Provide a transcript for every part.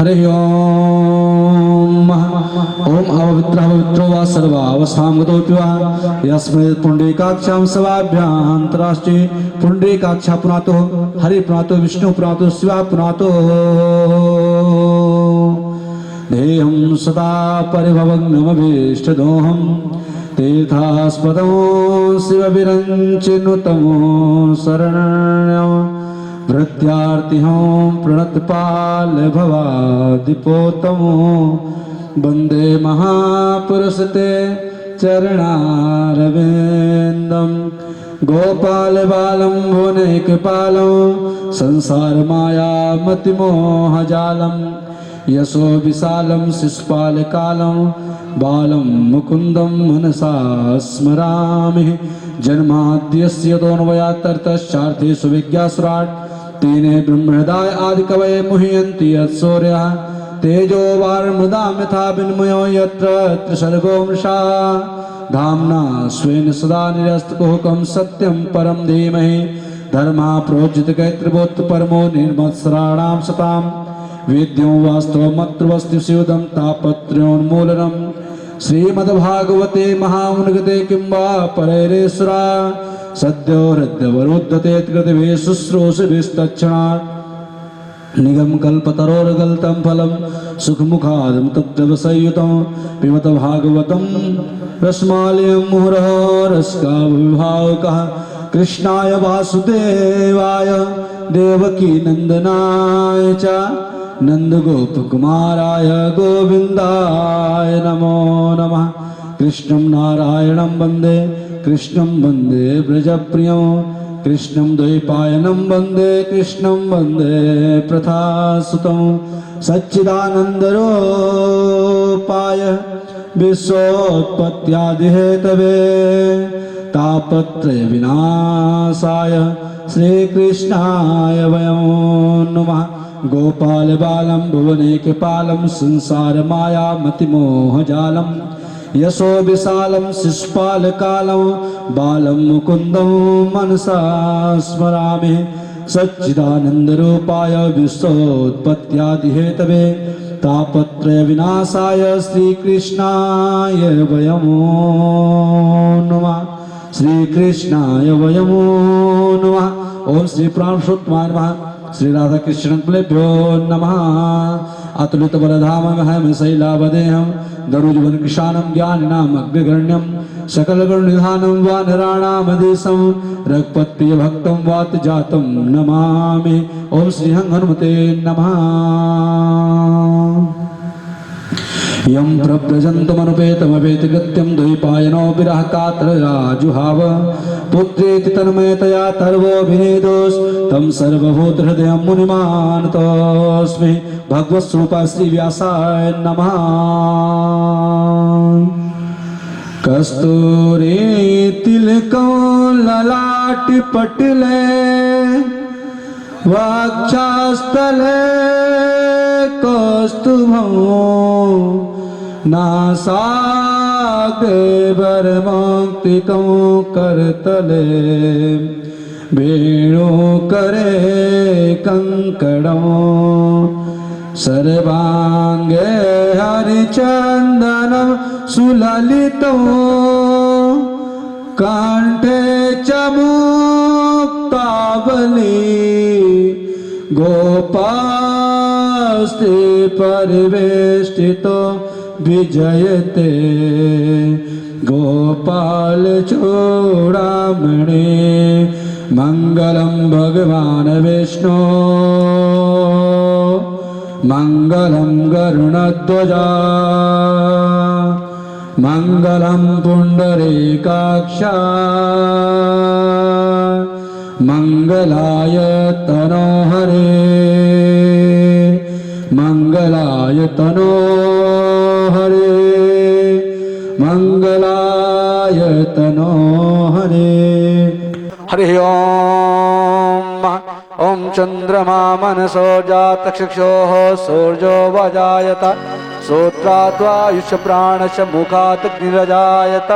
हरि ओम ओम अववित्रो वा सर्वावस्थां गतोऽपि वा यस्मैत् पुण्डरीकाक्षां सवाभ्यान्तराष्ट्रे पुण्डरीकाक्षा पुनातो हरि पुनातो विष्णु पुनातो शिवा पुनातो देहं सदा परिभवग्नमभीष्टदोहं तीर्थास्पदो शिवविरञ्चिनुतमो शरणं भृत्यार्तिहं प्रणतपाल भवादिपोतमो वन्दे महापुरुषते चरणारविन्दं गोपालबालं भुवनैकपालं संसारमायामतिमोहजालं यशो विशालं शिशुपालकालं बालं मुकुन्दं मनसा स्मरामि जन्माद्यस्य तोऽन्वयात्तरतश्चार्थेषु विज्ञासुराट् तेने ब्रह्महृदाय आदिकवये मुह्यन्ति यत्सूर्यः तेजो वार्मदा यथा विनिमयो यत्र सर्गो मृषा धाम्ना स्वेन सदा निरस्तकुहकं सत्यं परं धीमहि धर्मा प्रोज्झितकैर्त्रिवोत्त परमो निर्मत्सराणां सतां वेद्यो वास्तवमत्रवस्तुशिवदं तापत्रयोन्मूलनं श्रीमद्भागवते महामुनिगते किं वा परैरेश्वरा सद्यो हृद्यवरुद्धते कृतवे शुश्रूषभिस्तच्छणात् निगम कल्पतरोर्गलितं फलं सुखमुखादं तत्त्वसंयुतं पिबत भागवतं रसमालयं मुहुरहो रसकाविभावकः कृष्णाय वासुदेवाय देवकी नंदनाय च नंदगोपकुमाराय गोविन्दाय नमो नमः। कृष्णं नारायणं वन्दे व्रजप्रियं कृष्णं द्वैपायनं वन्दे कृष्णं वन्दे प्रथासुतं सच्चिदानन्दरूपाय विश्वोत्पत्त्यादिहेतवे तापत्रय विनाशाय श्रीकृष्णाय वयं नमः। गोपाल बालं भुवनैकपालं संसारमायामतिमोहजालं यशो विशालं शिशुपालकालं बालं मुकुन्दं मनसा स्मरामि सच्चिदानन्दरूपाय विश्वोत्पत्त्यादिहेतवे तापत्रय विनाशाय श्रीकृष्णाय वयं नमः। श्रीकृष्णाय वयं नमः। ओम श्री प्राणपुरुषोत्तमाय नमः। श्री राधा कृष्ण कुलेभ्यो नमः। अतुलित बलधाम महम शैलावदेहं दरुजवन कृशानं ज्ञानिनाम् अग्रगण्यं सकलगुणनिधानं वानराणामधीशं रघुपतिप्रिय भक्तं वात जातं नमामि। ओम श्री हनुमते नमः। यं प्रव्रजन्तमनुपेतमवेतिकृत्यं द्वैपायनो विरह कातरराजुहाव पुत्रेति तन्मयतया तर्वोऽभिनेदोस् तं सर्वभूतहृदयं मुनिमानतोऽस्मि। भगवत्स्वरूपाय श्रीव्यासाय नमः। कस्तूरी तिलकों ललाट पटले वक्षस्थले कौस्तुभं नासाग्रे वरमुक्तिकं करतले वेणुकरे कंकणं सर्वांगे हरिचन्दनं सुललितं कंठे च मुक्तावली गोपास्ते परिवेष्टितो विजयते गोपाल चूड़ामणि मंगलम भगवान विष्णु मंगलम गरुणध्वजा मंगलम पुंडरीकाक्षा मंगलाय तनोहरे मंगलाय तनोहरे मंगलाय तनोहरे। हरि ओम। ओम चंद्रमा मनसो जातचक्षुः सूर्यो वजायत श्रोत्राद्वायुष प्राणश मुखात् अग्निरजायत।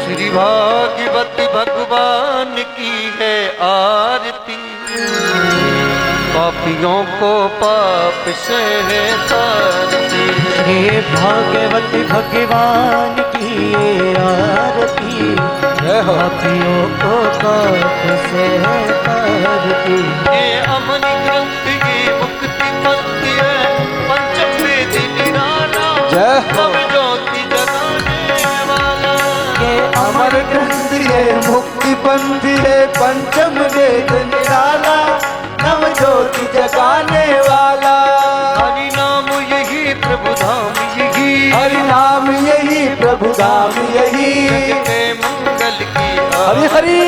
श्री भागवत भगवान की है आरती। पापियों को पाप से तारती। हे भाग्यवती भगवान की ये आरती, पापियों को पाप से तारती। ये अमन ग्रंथ की मुक्ति पंक्ति है, पंचम वेद निराला, सब ज्योति जगाने वाला। ये अमर ग्रंथ है, मुक्ति पंथ है, पंचम वेद निराला, नव ज्योति जगाने वाला। हरि नाम यही प्रभु धाम यही, हरि नाम यही प्रभु धाम यही, जग के मंगल की हरि हरि।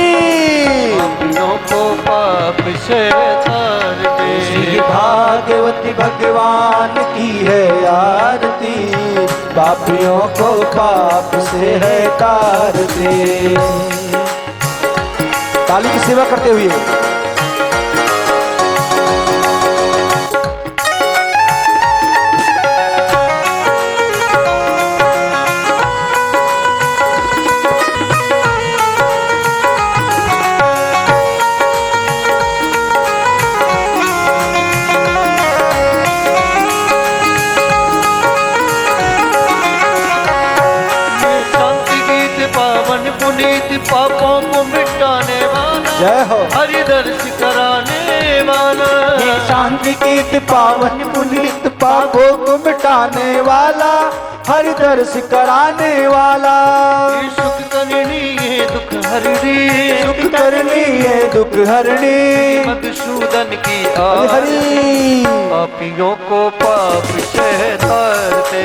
पापियों को पाप से तार दे। श्री भागवती भगवान की है आरती, पापियों को पाप से है तार दे। ताली की सेवा करते हुए पापों को मिटाने वाला, जय हो। हरि दर्श कराने वाला, ये शांति गीत पावन पुनीत, पापों को मिटाने वाला, हरि दर्श कराने वाला। ये सुख करनी ये दुख हरणी, सुख करनी है दुख हरणी, मधुसूदन की हरि। पापियों को पाप से तारते।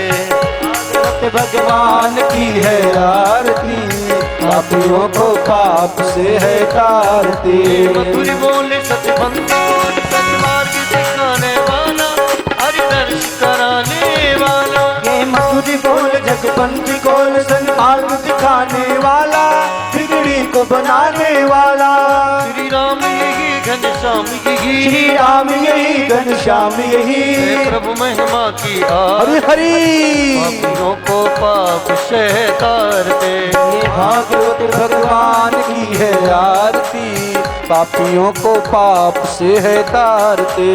भगवान की है आरती, पापियों को पाप से है तारती। मधुर बोले सतबंदी, सतमार्ग दिखाने वाला, हरि दर्श कराने वाला। ये मधुर बोल जगबंदी बोल, सन्मार्ग दिखाने वाला, बिगड़ी को बनाने वाला। श्री राम यही घनश्याम यही, श्री राम यही घनश्याम यही, प्रभु महिमा की हरि हरि। पापियों को पाप से तारते। भागवत भगवान की है आरती, पापियों को पाप से है तारते।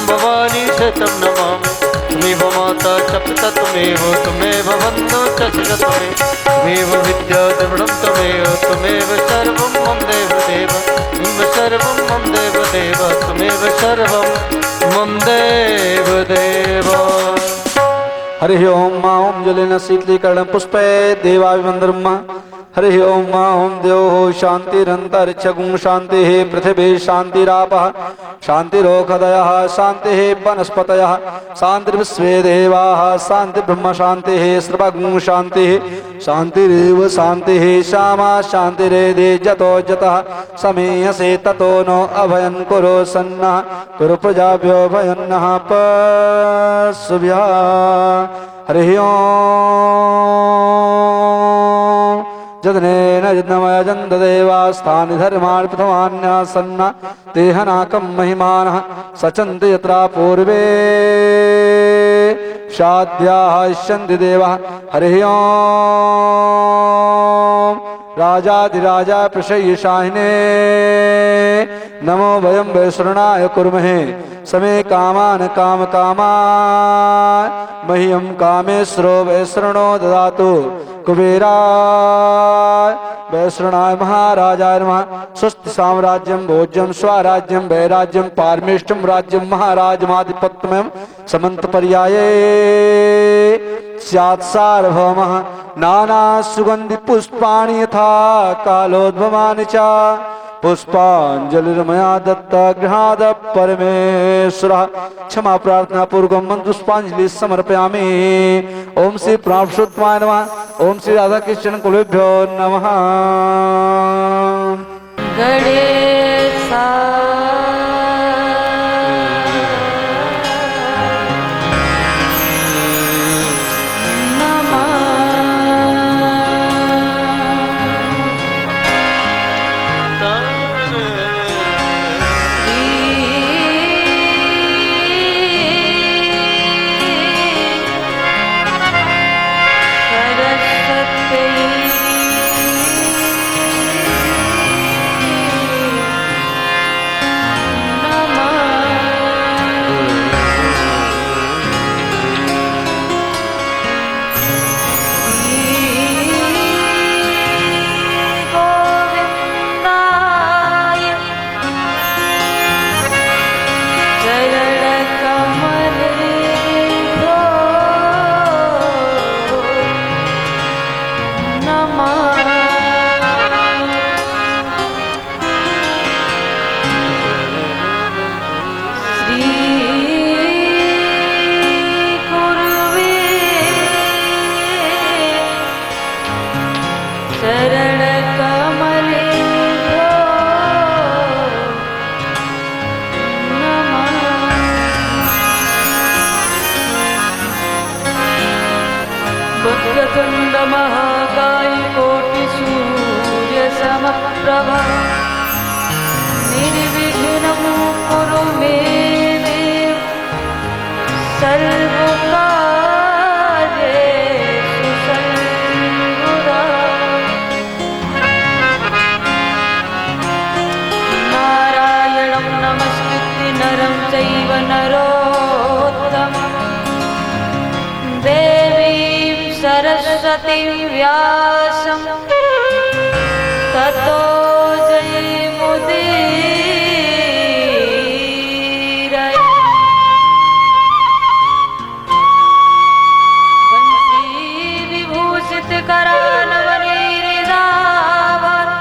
भवानी से तम नमामि, त्वमेव माता च पिता त्वमेव, त्वमेव बन्धो च शिरः त्वमेव, त्वमेव विद्या द्रविणं त्वमेव, त्वमेव सर्वं मम देवदेव, त्वमेव सर्वं मम देवदेव, त्वमेव सर्वं मम देवदेव। हरि ओम मा ओम जलेन शीतलीकरण पुष्पे देवाभिवंदनम्। हरि ओम मा ओम देवो शांतिरंतरिक्षगुं शांति पृथिवी शांतिरापः शांतिरोषधयः शांति वनस्पतयः शांतिर्विश्वे देवाः शांति ब्रह्म शांति सर्वगुं शांति शांतिरेव शांति श्यामा शांतिरेधे जतो जतः समेयसे ततो नो अभयं कुरु सन्नः कुरु प्रजाभ्यो भयन्नः पशुभ्यः। हरि ओम जदनेन जन्मयजन्तदेवास्थानि धर्माणि प्रथमान्यासन्न तेहनाकं महिमानः सचन्ति यत्रा पूर्वे शाद्याः इष्यन्ति देवाः। हरि ओम राजाधिराजा प्रशय्यशाहिने नमो वयं वैश्रणाय कुर्महे समे कामान काम कामाय मह्यं कामेश्वरो वैश्रणो ददातु कुबेराय वैश्रणाय महाराजाय नमः। स्वस्ति साम्राज्यं भोज्यं स्वराज्यं वैराज्यं पारमेष्टं राज्यं महाराजमाधिपत्यं समन्तपर्याये स्यात् सार्वभौमः। नाना सुगंधि पुष्पाणि यथा कालोद्भवानि च पुष्पांजलिर्मया दत्ता गृहाद परमेश्वरः। क्षमा प्रार्थना पूर्वकं पुष्पांजलि समर्पयामि। ओम श्री प्राणपुरुषोत्तमाय नमः। ओम श्री राधा कृष्ण कुलेभ्यो नमः। गणेशा सरस्वती प्रभा निर्विघ्नं कुरु मे देव सर्वकार्येषु सर्वदा नारायणं नमस्कृत्य नरं चैव नरोत्तमं देवीं सरस्वतीं व्यासं ततो जयमुदीरये वंशी विभूषितकरानवनीरिदावत्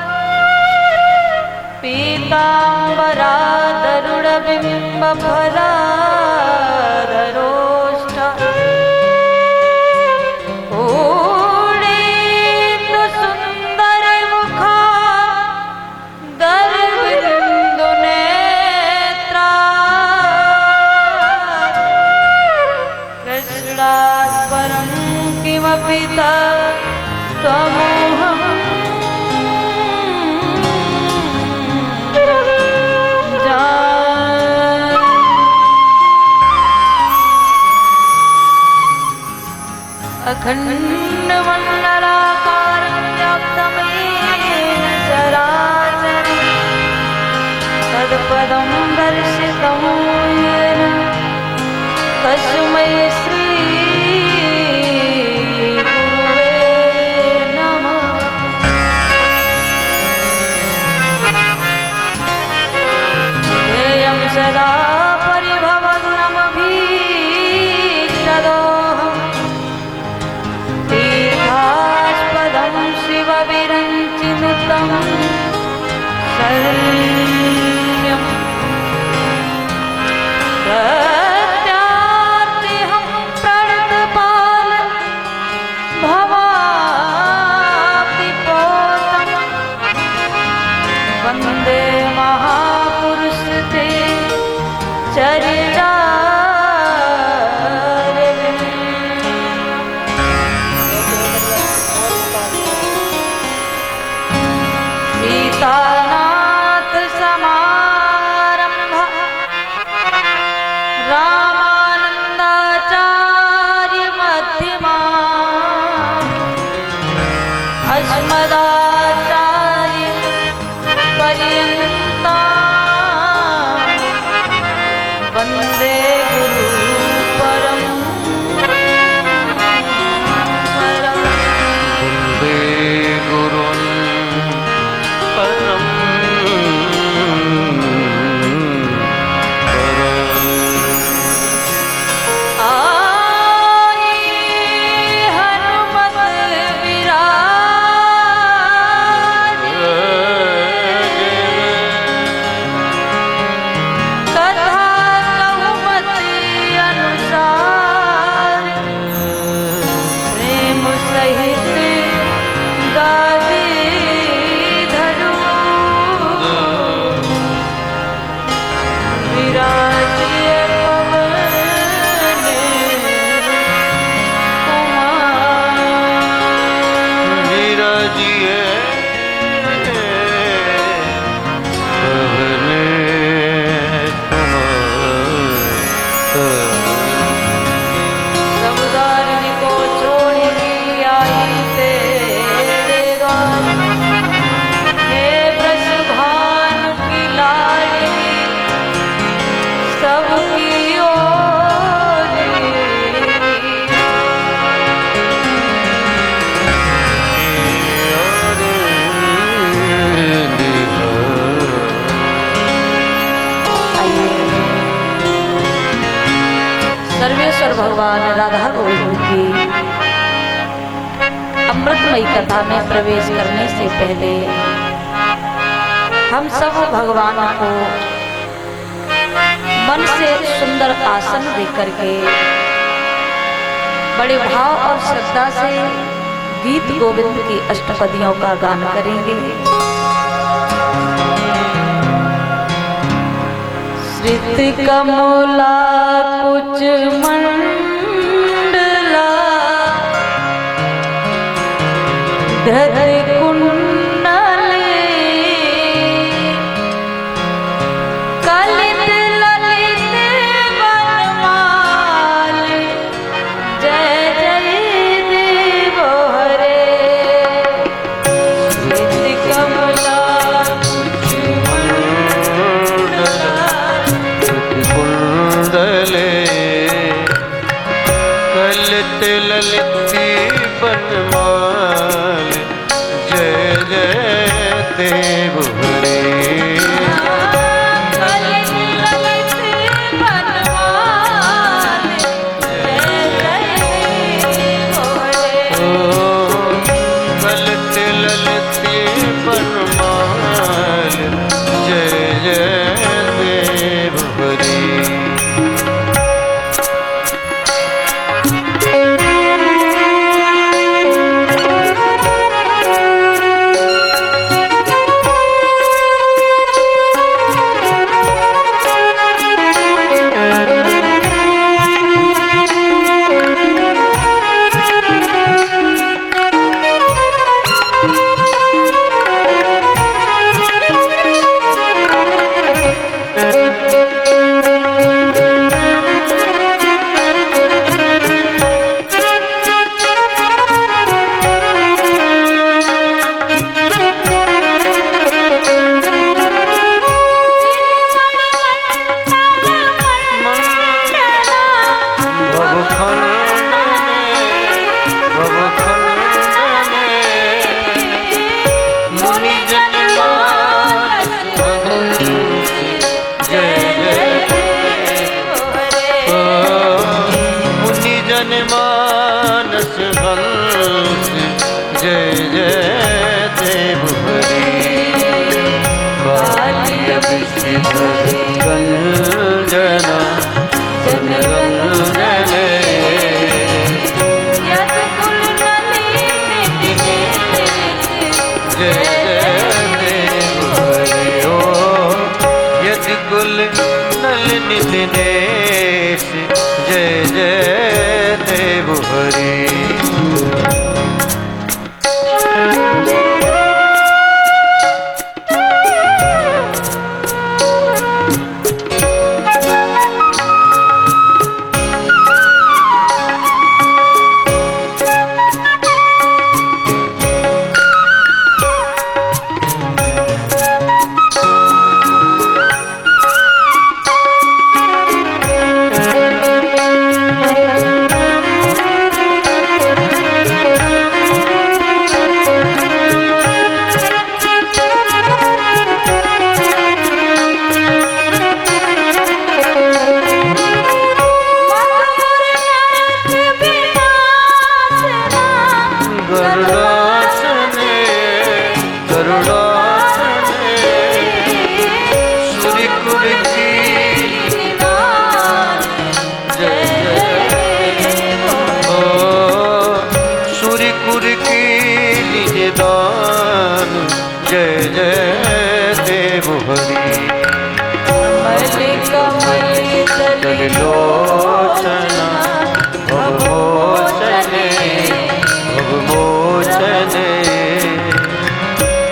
पीताम्बरादरुणबिम्बफलाधरोष्ठ पिता त्वमोहं अखण्डमण्डलाकारं व्याप्तमेन चराचरं तत्पदं दर्शितं येन तस्मै श्री सदा परिभवग्नमभीष्टदोहं तीर्थास्पदं शिवविरञ्चिनुतं शरण्यं सत्यार्तिहं प्रणतपालं भवाब्धिपोतं वन्दे महापुरुषते सीतानाथ समारंभ रामानंदाचार्य मध्यमा अस्मदाचार्य पर्यंता वंदे गुरु परम वन्दे गुरुन् परं आई हनुमत विराज कथा कहूमति अनुसार प्रेम सहित गावे धरू विराजिए पवन कुमार विराजिए पवने समुदाय को छोड़ के आई तेरे द्वार हे ब्रजभान की लाडली सबकी ओर सर्वेश्वर भगवान राधा गोविंद की अमृतमयी कथा में प्रवेश करने से पहले हम सब भगवान को मन से सुंदर आसन देकर के बड़े भाव और श्रद्धा से गीत गोविंद की अष्टपदियों का गान करेंगे। श्रुति कमला कुछ मंडला धर कुंडली देव हरे। मानस हंस जय जय देव हरि। गंजना जनगंजने जय जय देव हरि। ओ यदि कुल नलिनी दिनेश जय जय देव हरि। जय जय देव हरि। लोचना भवमोचने भवमोचने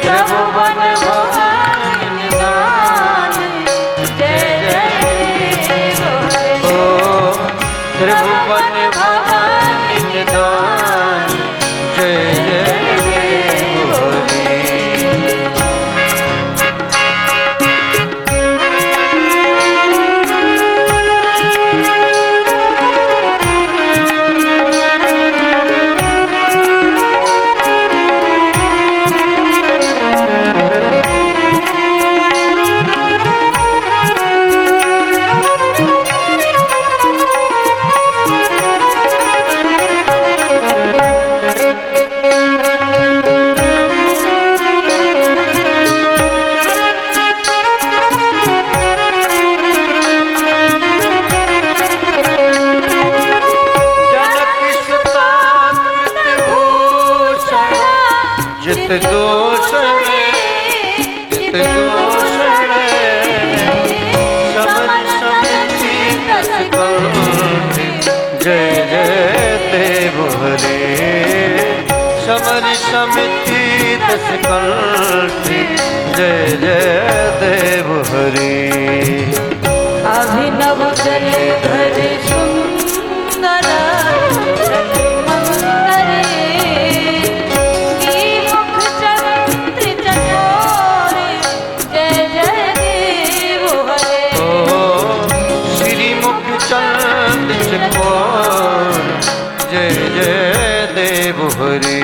त्रिभुवन भवान जय जय ओ त्रिभुवन भवान निधान जय जय देव हरि। जित दोषणे जित दोषणे समन समिति दस कोटि जय जय देव हरे। समन समिति दस कोटि जय जय देव हरे। अभिनव जले भरे सुंदर जय जय देव हरि।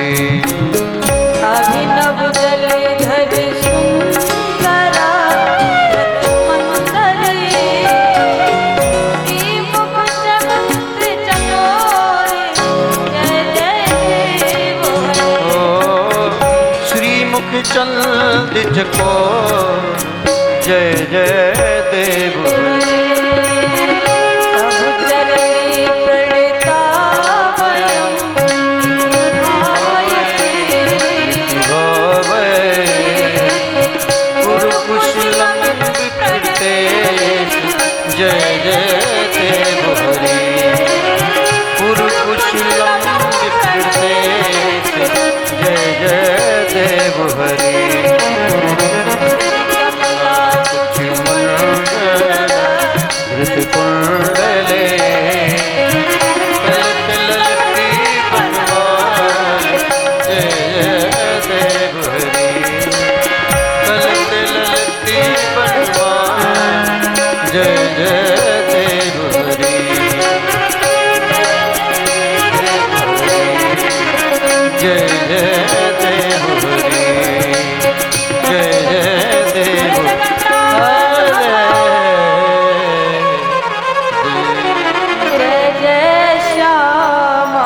अभिनव जले धरे निज को जय जय देव जय जय देव हरि पुरकुशलम विप्रतेश जय जय देव हरि ऋतुकुंडले ललती बनवान जय जय देव हरि ललती बनवान जय जय देव हरि जय जय देव हरि जय जय देव जय जय श्यामा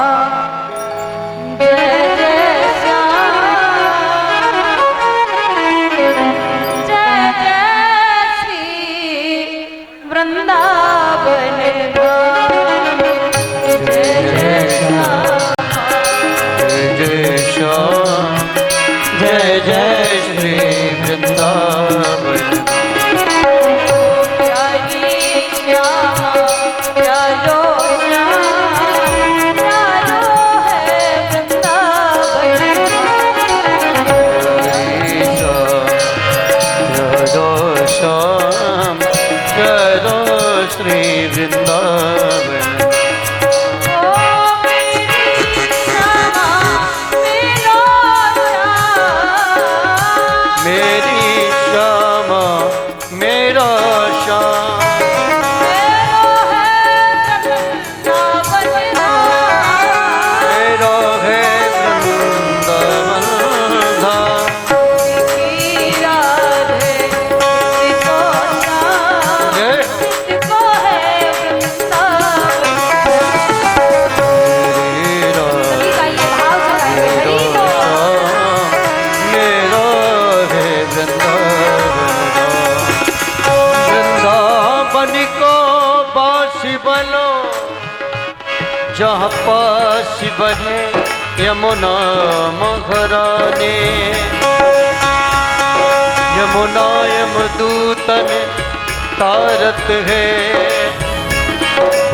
जय जय श्याम जय जय श्री वृंदावन धाम जय जय श्याम जय श्याम जय जय श्री वृंदावन प्यारी श्यामा प्यारो श्याम प्यारो है वृंदावन जय श्याम जय श्री वृंदावन मेरी श्यामा मेरा श्याम मेरा है वृंदावन धाम जय मेरा मेरा है वृंदावन को बासी बनो जहाँ पास बहे यमुना मघराने यमुना यमदूतन तारत है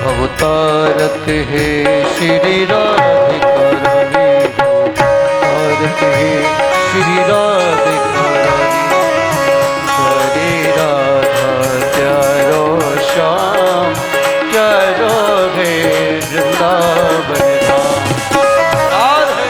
भवतारत है श्री राधिका रानी तारत है श्री राधिका रानी हरे राधा प्यारो श्याम प्यारो है वृंदावन धाम राधे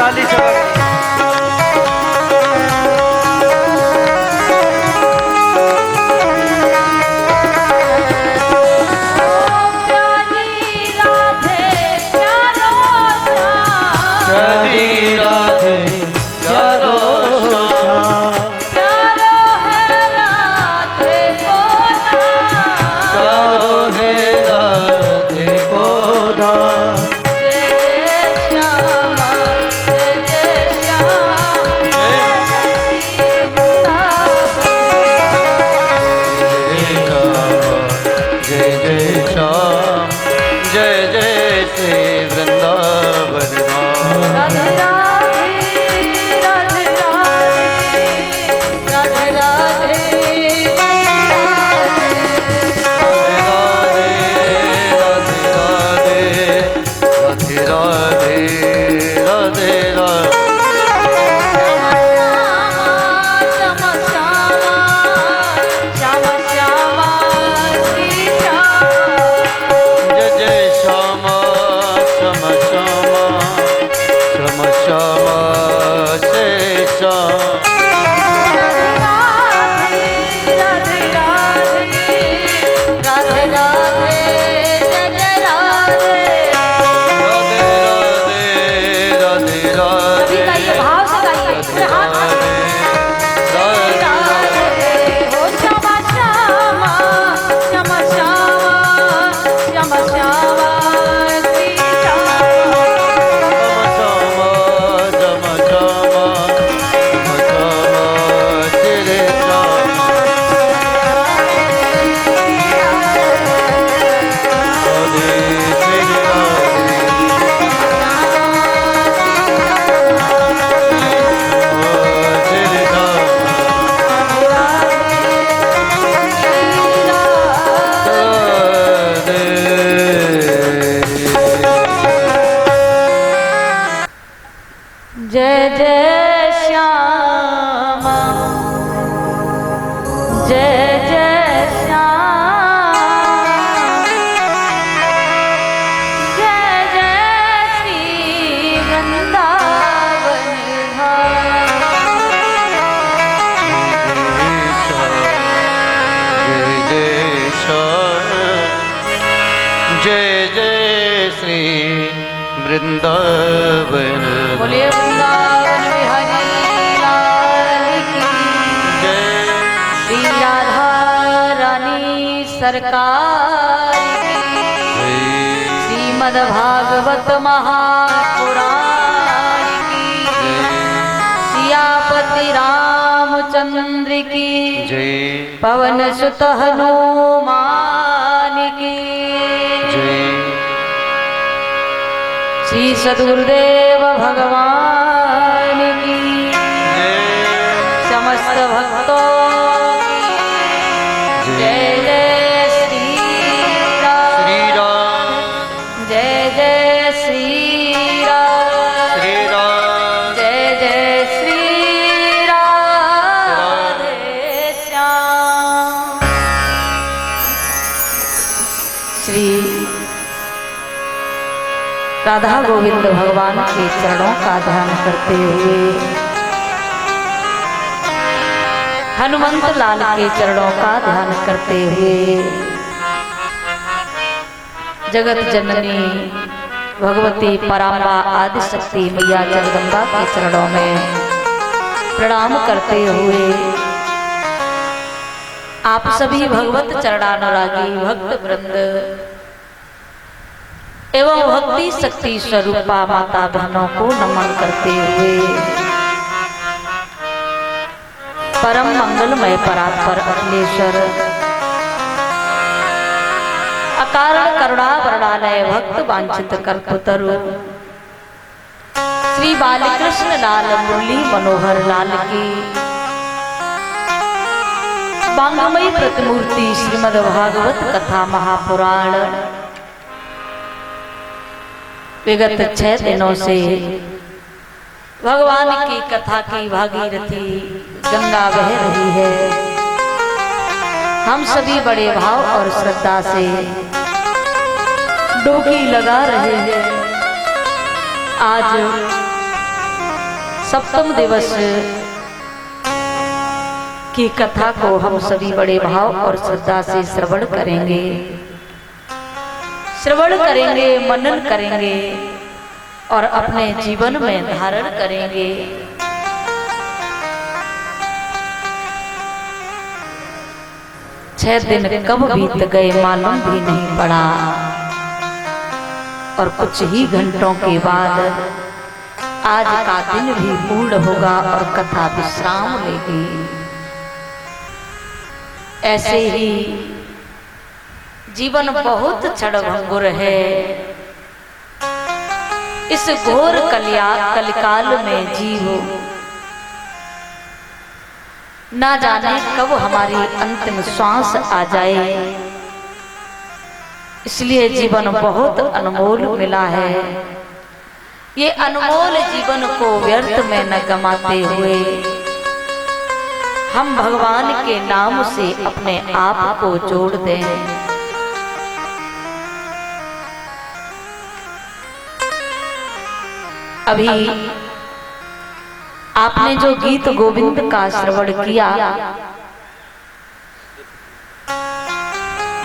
ताली जय जय श्री वृंदावन बोलिए वृंदावन बिहारी लाल की जय श्री राधा रानी सरकार की श्रीमद् भागवत महापुराण की सियापति रामचंद्र की जय पवन सुत हनुमान की जय श्री सद्गुरुदेव भगवान की समस्त भक्तों की जय जय श्री राम श्री राम जय जय श्री राम श्री राम जय जय श्री राधे श्याम। श्री राधा गोविंद भगवान के चरणों का ध्यान करते हुए हनुमंत लाल के चरणों का ध्यान करते हुए जगत जननी भगवती पराम्बा आदि शक्ति मैया जगदम्बा के चरणों में प्रणाम करते हुए आप सभी भगवत चरणानुरागी भक्त वृंद एवं भक्ति शक्ति स्वरूपा माता बहनों को नमन करते हुए परम मंगलमय परात्पर अखिलेश्वर अकारण करुणा वरणालय भक्त वांछित कल्पतरु श्री बालकृष्ण लाल मुरली मनोहर लाल की वांगमयी प्रतिमूर्ति श्रीमद् भागवत कथा महापुराण विगत 6 दिनों से भगवान की कथा की भागीरथी गंगा बह रही है। हम सभी बड़े भाव और श्रद्धा से डुबकी लगा रहे हैं। आज सप्तम दिवस की कथा को हम सभी बड़े भाव और श्रद्धा से श्रवण करेंगे, मनन करेंगे और अपने जीवन में धारण करेंगे। छह दिन कब बीत गए मालूम भी नहीं पड़ा और कुछ ही घंटों के बाद आज का दिन भी पूर्ण होगा और कथा विश्राम लेगी। ऐसे ही जीवन बहुत क्षणभंगुर है। इस घोर कलिकाल में जीव ना जाने कब हमारी अंतिम श्वास आ जाए, इसलिए जीवन बहुत अनमोल मिला है। ये अनमोल जीवन को व्यर्थ में न गमाते हुए हम भगवान के नाम से अपने आप को जोड़ दें। अभी आपने जो गीत गोविंद का श्रवण किया,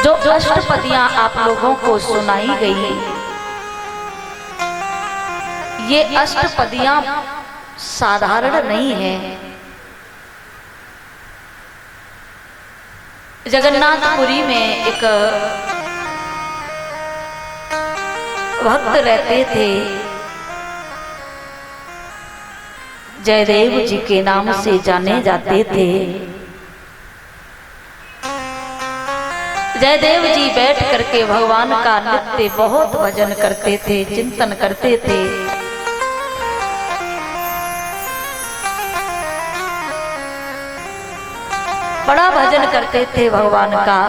जो अष्टपदियां आप लोगों को सुनाई गई, ये अष्टपदियां साधारण नहीं है। जगन्नाथपुरी में एक भक्त रहते थे, जयदेव जी के नाम से जाने जाते थे। जयदेव जी बैठ करके भगवान का नित्य बहुत भजन करते थे, चिंतन करते थे। बड़ा भजन करते थे भगवान का।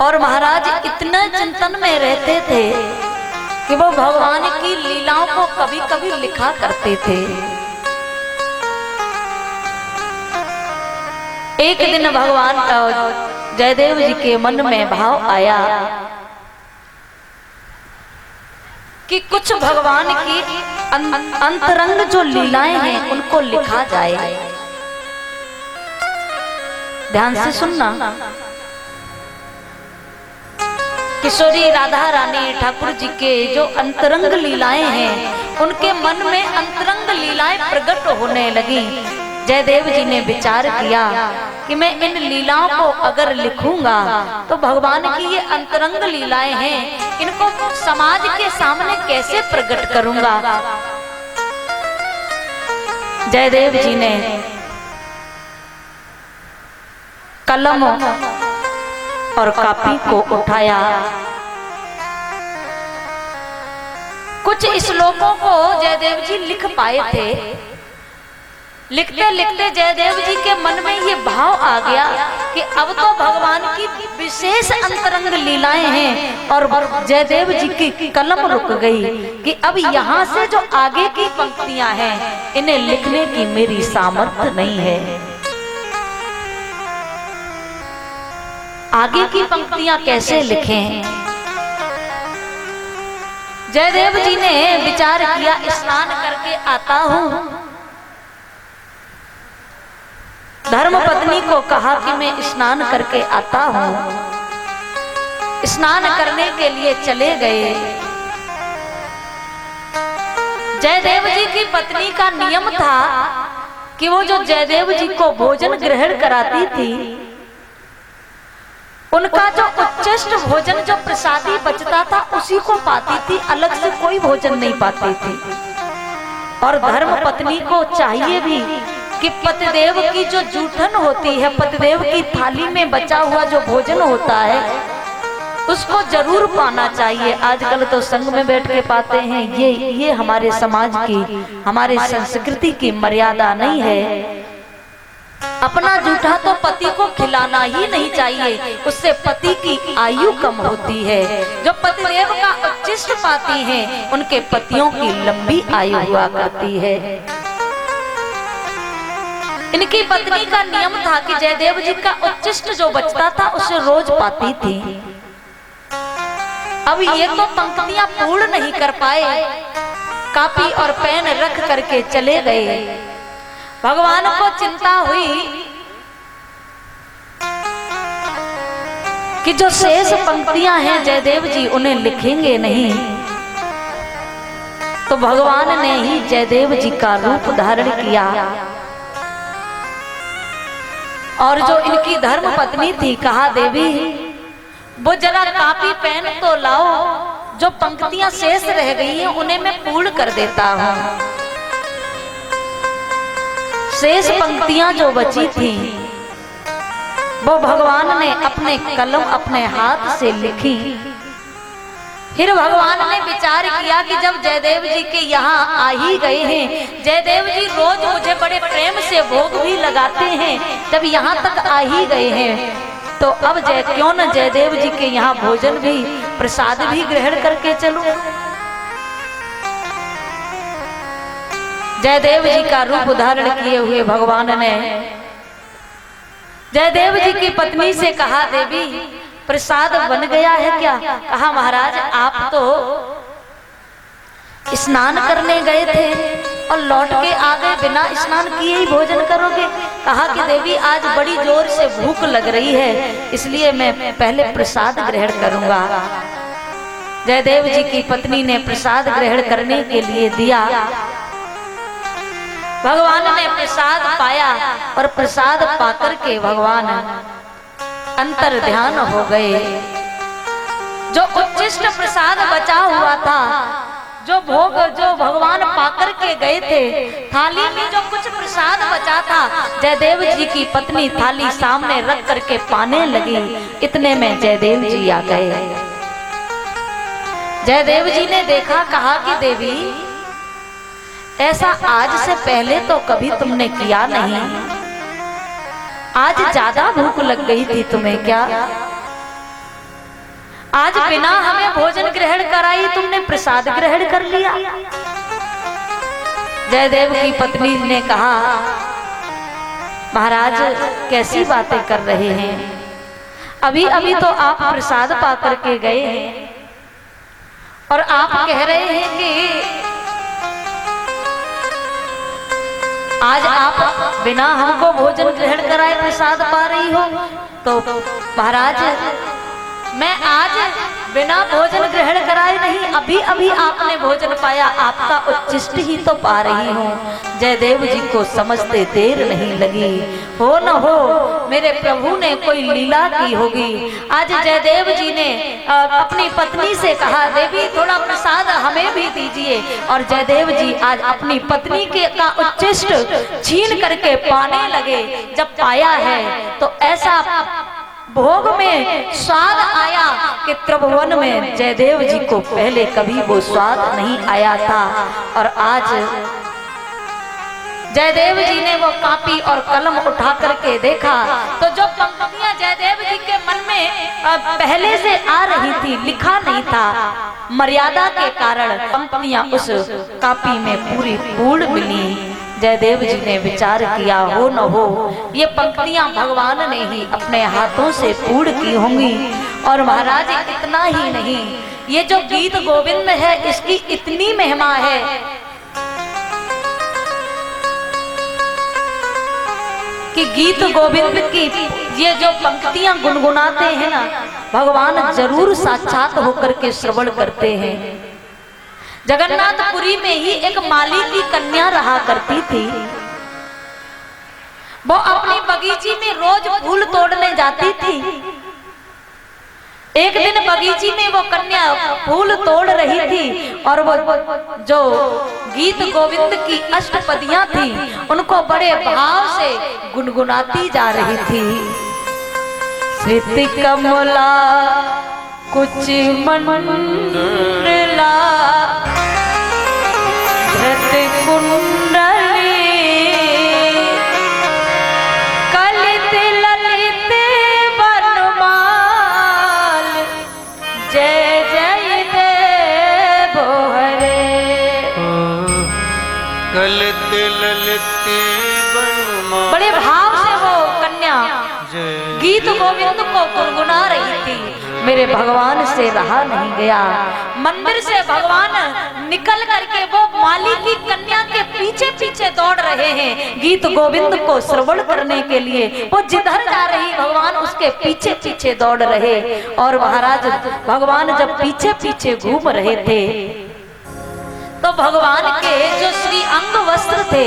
और महाराज इतना चिंतन में रहते थे कि वो भगवान की लीलाओं को कभी कभी लिखा करते थे। एक दिन भगवान जयदेव जी के मन में भाव आया कि कुछ भगवान की अंतरंग जो लीलाएं हैं उनको लिखा जाए। ध्यान से सुनना। किशोरी राधा रानी ठाकुर जी के जो अंतरंग लीलाएं हैं, उनके मन में अंतरंग लीलाएं प्रकट होने लगी। जयदेव जी ने विचार किया कि मैं इन लीलाओं को अगर लिखूंगा तो भगवान की ये अंतरंग लीलाएं हैं, इनको समाज के सामने कैसे प्रकट करूंगा। जयदेव जी ने कलम और कापी को उठाया, कुछ श्लोकों को जयदेव जी लिख पाए थे। लिखते लिखते जयदेव जी के मन में ये भाव आ गया कि अब तो भगवान की विशेष अंतरंग लीलाएं हैं, और जयदेव जी की कलम रुक गई कि अब यहाँ से जो आगे की पंक्तियां हैं इन्हें लिखने की मेरी सामर्थ्य नहीं है। आगे की पंक्तियां कैसे लिखें। जयदेव जी ने विचार किया, स्नान करके आता हूं। धर्म पत्नी को कहा कि मैं स्नान करके आता हूं। स्नान करने के लिए चले गए। जयदेव जी की पत्नी का नियम था कि वो जो जयदेव जी को भोजन ग्रहण कराती थी, उनका जो उच्चिष्ट भोजन जो प्रसादी बचता था उसी को पाती थी, अलग से कोई भोजन नहीं पाती थी। और धर्म पत्नी को चाहिए भी कि पतिदेव की जो जूठन होती है, पतिदेव की थाली में बचा हुआ जो भोजन होता है उसको जरूर पाना चाहिए। आजकल तो संग में बैठ के पाते हैं, ये हमारे समाज की, हमारे संस्कृति की मर्यादा नहीं है। अपना जूठा तो पति को खिलाना ही नहीं चाहिए, उससे पति की आयु कम होती है। जो पतिदेव का उच्चिष्ट पाती हैं, उनके पतियों की लंबी आयु हुआ करती है। इनकी पत्नी का नियम था कि जयदेव जी का उच्चिष्ट जो बचता था उसे रोज पाती थी। अब ये तो पंक्तियां पूर्ण नहीं कर पाए, कापी और पेन रख करके चले गए। भगवान को चिंता हुई कि जो शेष पंक्तियां हैं जयदेव जी उन्हें लिखेंगे नहीं, तो भगवान ने ही जयदेव जी का रूप धारण किया। और जो इनकी धर्म पत्नी थी, कहा देवी वो जरा कापी पेन तो लाओ, जो पंक्तियां शेष रह गई हैं उन्हें मैं पूर्ण कर देता हूं। शेष पंक्तियां जो बची थी वो भगवान ने अपने कलम अपने हाथ से लिखी। फिर भगवान ने विचार किया कि जब जयदेव जी के यहाँ आ ही गए हैं, जयदेव जी रोज मुझे बड़े प्रेम से भोग भी लगाते हैं, जब यहाँ तक आ ही गए हैं तो अब क्यों न जयदेव जी के यहाँ भोजन भी प्रसाद भी ग्रहण करके चलूं। जयदेव जी का रूप धारण किए हुए भगवान ने जयदेव जी की पत्नी से कहा, देवी प्रसाद बन गया है क्या? कहा महाराज आप तो स्नान करने गए थे और लौट के आ गए, बिना स्नान किए ही भोजन करोगे? कहा कि देवी आज बड़ी जोर से भूख लग रही है, इसलिए मैं पहले प्रसाद ग्रहण करूंगा। जयदेव जी की पत्नी ने प्रसाद ग्रहण करने के लिए दिया। भगवान ने प्रसाद पाया और प्रसाद पाकर के भगवान अंतर ध्यान हो गए। जो उच्चिष्ट प्रसाद बचा हुआ था, जो भोग जो भगवान पाकर के गए थे, थाली में जो कुछ प्रसाद बचा था, जयदेव जी की पत्नी थाली सामने रख करके पाने लगी। इतने में जयदेव जी आ गए। जयदेव जी ने देखा, कहा कि देवी ऐसा आज से पहले तो कभी तुमने किया नहीं, आज ज्यादा भूख लग गई थी तुम्हें क्या? आज बिना हमें भोजन ग्रहण कराई तुमने प्रसाद ग्रहण कर लिया। जयदेव की पत्नी ने कहा, महाराज कैसी बातें कर रहे हैं, अभी अभी तो आप प्रसाद पा करके गए हैं और आप कह रहे हैं कि आज आप बिना हमको भोजन ग्रहण कराए प्रसाद पा रही हो। तो महाराज मैं आज बिना भोजन ग्रहण कराए नहीं, अभी अभी आपने भोजन पाया, आपका उच्छिष्ट ही तो पा रही हूँ। जयदेव जी को समझते देर नहीं लगी। हो न हो मेरे प्रभु ने कोई लीला की होगी। आज जयदेव जी ने अपनी पत्नी से कहा, देवी थोड़ा प्रसाद हमें भी दीजिए। और जयदेव जी आज अपनी पत्नी के का उच्छिष्ट छीन करके पाने लगे। जब पाया है तो ऐसा भोग में स्वाद आया कि त्रिभुवन में जयदेव जी को पहले कभी वो स्वाद नहीं आया था। और आज जयदेव जी ने वो कापी और कलम उठा करके देखा तो जो पंक्तियां जयदेव जी के मन में पहले से आ रही थी, लिखा नहीं था, मर्यादा के कारण पंक्तियां उस कापी में पूरी पूर्ण मिली। जयदेव जी ने विचार किया, हो न हो ये पंक्तियां भगवान ने ही अपने हाथों से पूर्ण की होंगी। और महाराज इतना ही नहीं, ये जो गीत गोविंद है इसकी इतनी महिमा है कि गीत गोविंद की ये जो पंक्तियां गुनगुनाते हैं ना, भगवान जरूर साक्षात होकर के श्रवण करते हैं। जगन्नाथपुरी में ही एक माली की कन्या रहा करती थी। वो अपनी बगीची में रोज फूल तोड़ने जाती थी। एक दिन बगीची में वो कन्या फूल तोड़ रही थी और वो जो गीत गोविंद की अष्टपदियां थी उनको बड़े भाव से गुनगुनाती जा रही थी। श्रुति कमला कुछ मंडला धृत कुंडली कलित ललित बनमाल जय जय देव हरे। कलित ललित बनमाल, बड़े भाव से वो कन्या गीत गोविंद को गुनगुना रही थी। मेरे भगवान से रहा नहीं गया। मंदिर से भगवान निकल करके वो माली की कन्या के पीछे पीछे दौड़ रहे हैं गीत गोविंद को श्रवण करने के लिए। वो जिधर जा रही भगवान उसके पीछे पीछे दौड़ रहे। और महाराज भगवान जब पीछे पीछे घूम रहे थे तो भगवान के जो श्री अंग वस्त्र थे,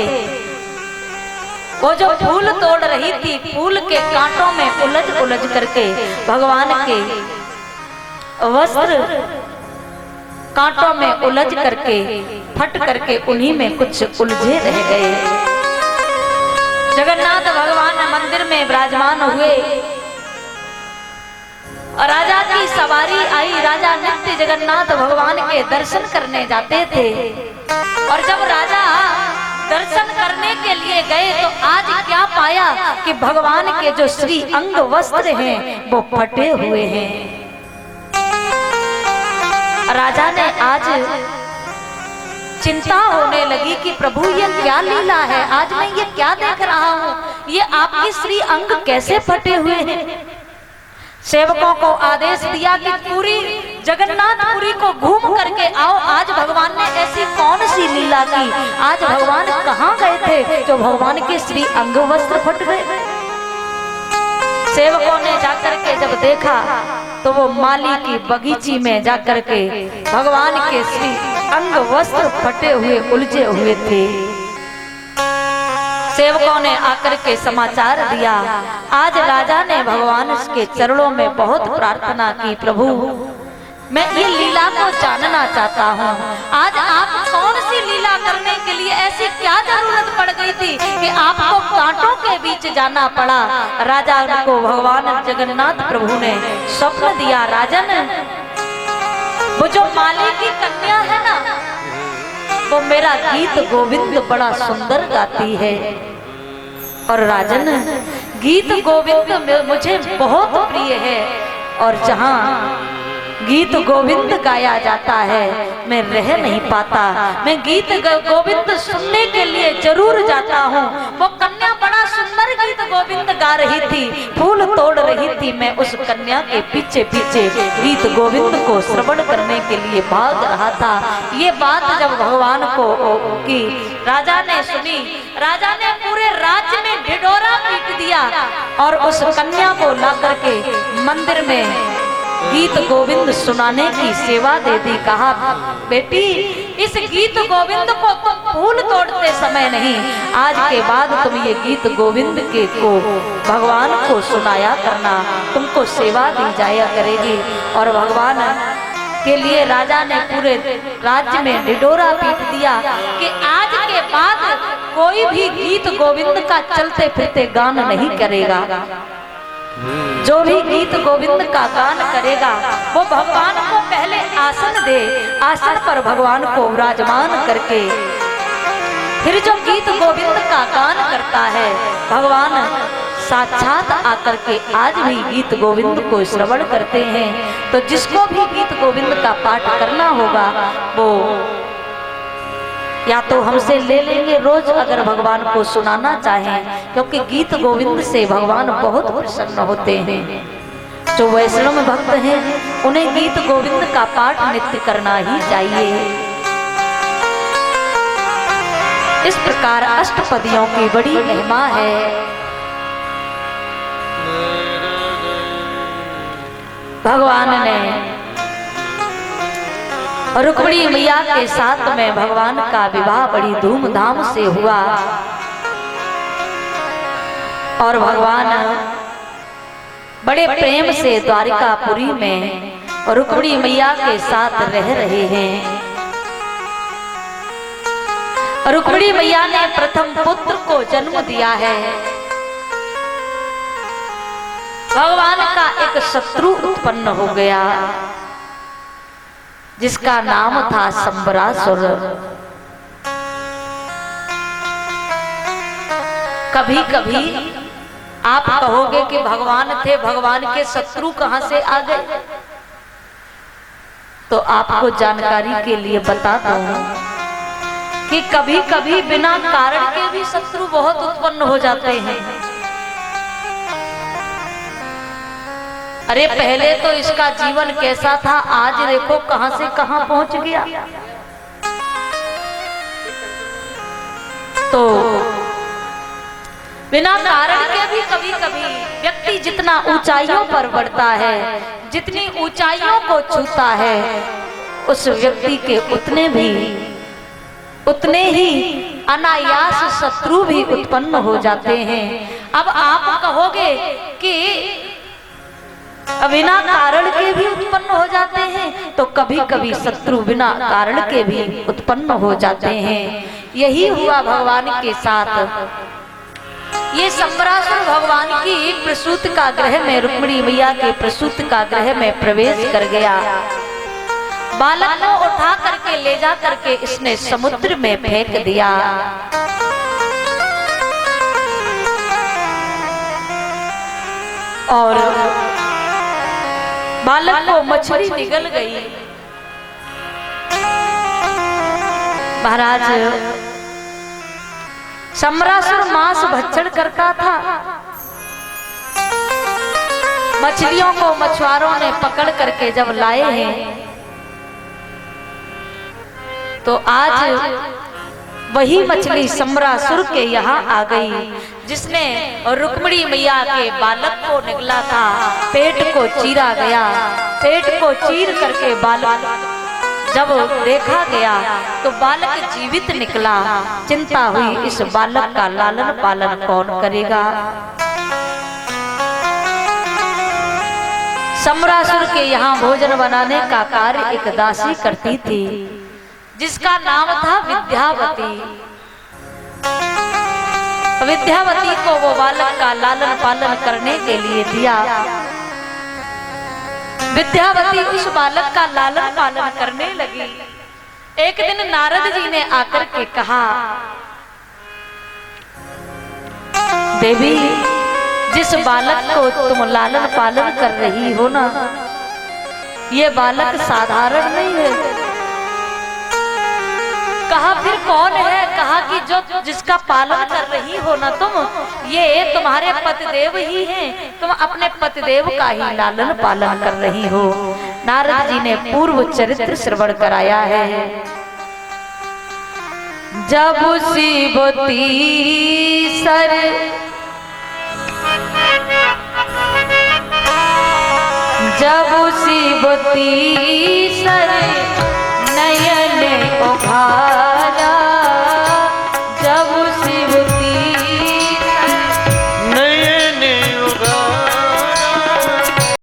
वो जो फूल तोड़ रही थी, फूल के कांटों में उलझ उलझ करके भगवान के वस्त्र कांटों में उलझ करके फट करके उन्हीं में कुछ उलझे रह गए। जगन्नाथ भगवान मंदिर में विराजमान हुए और राजा की सवारी आई। राजा नित्य जगन्नाथ भगवान के दर्शन करने जाते थे। और जब राजा दर्शन करने के लिए गए तो आज क्या पाया कि भगवान के जो श्री अंग वस्त्र हैं वो फटे हुए हैं। राजा ने आज चिंता होने लगी कि प्रभु ये क्या लीला है, आज मैं ये क्या देख रहा हूँ, ये आपके श्री अंग कैसे फटे हुए हैं। सेवकों को आदेश दिया कि पूरी जगन्नाथपुरी को घूम करके आओ। आज भगवान ने ऐसी कौन सी लीला की, आज भगवान कहाँ गए थे जो भगवान के श्री अंग वस्त्र फट गए। सेवकों ने जाकर के जब देखा तो वो माली की बगीची में जाकर के भगवान के श्री अंग वस्त्र फटे हुए उलझे हुए थे। सेवकों ने आकर के समाचार दिया। आज राजा ने भगवान के चरणों में बहुत प्रार्थना की, प्रभु मैं ये लीला को जानना चाहता हूँ। आज आप कौन सी लीला करने के लिए, ऐसी क्या जरूरत पड़ गई थी कि आपको कांटों के बीच जाना पड़ा। राजा को भगवान जगन्नाथ प्रभु ने स्वप्न दिया, राजन वो जो माली की कन्या है ना, वो मेरा गीत गोविंद बड़ा सुंदर गाती है। और राजन गीत गोविंद मुझे बहुत प्रिय है, और जहाँ गीत गोविंद गाया जाता है मैं रह नहीं पाता। मैं गीत गोविंद सुनने के लिए जरूर जाता हूँ। वो कन्या बड़ा सुंदर गीत गोविंद गा रही थी, फूल तोड़ रही थी। मैं उस कन्या के पीछे पीछे गीत गोविंद को श्रवण करने के लिए भाग रहा था। ये बात जब भगवान को की राजा ने सुनी, राजा ने पूरे राज्य में ढिढोरा पीट दिया और उस कन्या को ला करके मंदिर में गीत गोविंद सुनाने की सेवा दे दी। कहा बेटी इस गीत गोविंद को तुम फूल तोड़ते समय नहीं, आज के बाद तुम ये गीत गोविंद के को भगवान को सुनाया करना, तुमको सेवा दी जाया करेगी। और भगवान के लिए राजा ने पूरे राज्य में ढिढोरा पीट दिया कि आज के बाद कोई भी गीत गोविंद का चलते फिरते गान नहीं करेगा। जो भी गीत गोविंद का गान करेगा वो भगवान को पहले आसन दे, आसन पर भगवान को विराजमान करके फिर जो गीत गोविंद का गान करता है भगवान साक्षात आकर के आज भी गीत गोविंद को श्रवण करते हैं। तो जिसको भी गीत गोविंद का पाठ करना होगा वो या तो हमसे ले लेंगे रोज अगर भगवान को सुनाना चाहें, क्योंकि गीत गोविंद से भगवान बहुत प्रसन्न होते हैं। जो वैष्णव भक्त हैं उन्हें गीत गोविंद का पाठ नित्य करना ही चाहिए। इस प्रकार अष्टपदियों की बड़ी महिमा है। भगवान ने रुक्मिणी मैया के साथ में भगवान का विवाह बड़ी धूमधाम से हुआ और भगवान बड़े प्रेम से द्वारिकापुरी में रुक्मिणी मैया के साथ रह रहे हैं। रुक्मिणी मैया ने प्रथम पुत्र को जन्म दिया है। भगवान का एक शत्रु उत्पन्न हो गया जिसका नाम था संबरासुर। कभी कभी आप कहोगे कि भगवान थे, भगवान के शत्रु कहां से आ गए? तो आपको जानकारी के लिए बता दूं कि कभी कभी बिना कारण के भी शत्रु बहुत उत्पन्न हो जाते हैं। अरे पहले तो इसका जीवन कैसा था, आज देखो कहां से कहां पहुंच गया। तो बिना कारण के भी कभी कभी व्यक्ति जितना ऊंचाइयों पर बढ़ता है, जितनी ऊंचाइयों को छूता है, उस व्यक्ति के उतने ही अनायास शत्रु भी उत्पन्न हो जाते हैं। अब आप कहोगे कि बिना कारण के भी उत्पन्न हो जाते हैं, तो कभी कभी शत्रु बिना कारण के भी उत्पन्न हो जाते हैं। यही हुआ भगवान के साथ। ये संबरासुर भगवान की प्रसूत का गृह में, रुक्मिणी मैया के प्रसूत का गृह में प्रवेश कर गया। बालक को उठा करके ले जा करके इसने समुद्र में फेंक दिया। और बालक को मछली निगल गई। महाराज संबरासुर मांस भक्षण करता था। मछलियों को मछुआरों ने पकड़ करके जब लाए हैं तो आज वही मछली संबरासुर के यहाँ आ गई, जिसने रुक्मिणी मैया के बालक को निगला था। पेट को चीरा गया। पेट को चीर करके बालक जब देखा गया तो बालक जीवित निकला। चिंता हुई इस बालक का लालन पालन कौन करेगा। संबरासुर के यहाँ भोजन बनाने का कार्य एक दासी करती थी जिसका नाम था विद्यावती। विद्यावती को वो बालक का लालन पालन करने के लिए दिया। विद्यावती उस बालक का लालन पालन करने लगी। एक दिन नारद जी ने आकर के कहा, देवी जिस बालक को तुम लालन पालन कर रही हो ना, ये बालक साधारण नहीं है। कहा फिर कौन है? कहा कि जो जिसका पालन कर रही हो ना तुम, ये तुम्हारे पतिदेव ही हैं। तुम अपने पतिदेव का ही लालन पालन कर रही हो। नारद जी ने पूर्व चरित्र श्रवण कराया है। जब शिवती सर जब शिवती